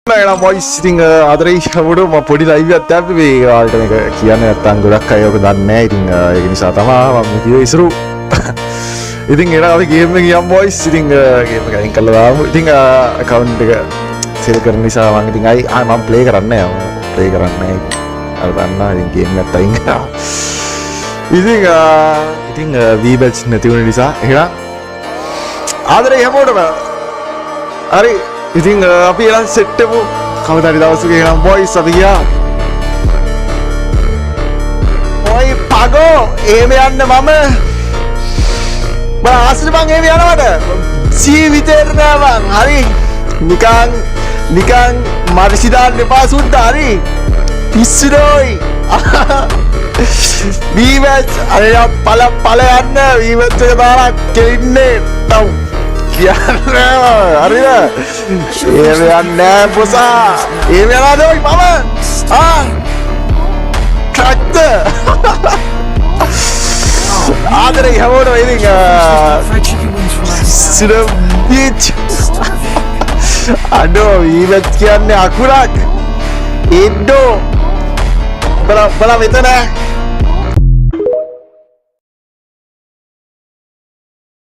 එනම් මොයිස් ඉතින් ආදරේ හැමෝටම මම පොඩි ලයිව් එකක් දැම්මේ මේ ඔයාලට මේක කියන්න නැත්තම් ගොඩක් අය ඔක දන්නේ නැහැ. ඉතින් ඒක නිසා තමයි මම කිව්වේ ඉසුරු. ඉතින් එනවා අපි ගේම් එක යමු මොයිස්. ඉතින් ගේම් එක අයින් කළා දාමු. ඉතින් account එක සෙල් කරන නිසා මම ඉතින් මම ප්ලේ කරන්නේ නැහැ. ප්ලේ කරන්නේ නැහැ. අර දන්නා ඉතින් ගේම් එකත් අයින් කරා. ඉතින් V-Batch නැති වුණ නිසා එහෙනම් ආදරේ හැමෝටම හරි ඉතින් අපි එනම් සෙට් එකමු කවදාරි දවසක එනම් බොයිස් අපි ගියා ඔයි පගෝ එහෙම යන්න මම ආසෙට මං එහෙම යනවට ජීවිතේට නෑ මං හරි නිකන් මර්සි දාන්න එපා සුද්ද හරි පිස්සුදෝයි V-Batch අර පල යන්න V-Batch එක දාලා කෙලින්නේ ටව් හරිද එහෙම යන්නේ බොසා එහෙම යනවාද ඔයි මම ට්‍රැක්ද ආදරේ හැමෝටම ඉතින් සිර බීච් අඩෝ V-Batch කියන්නේ අකුරක් එඩෝ බලා මෙතන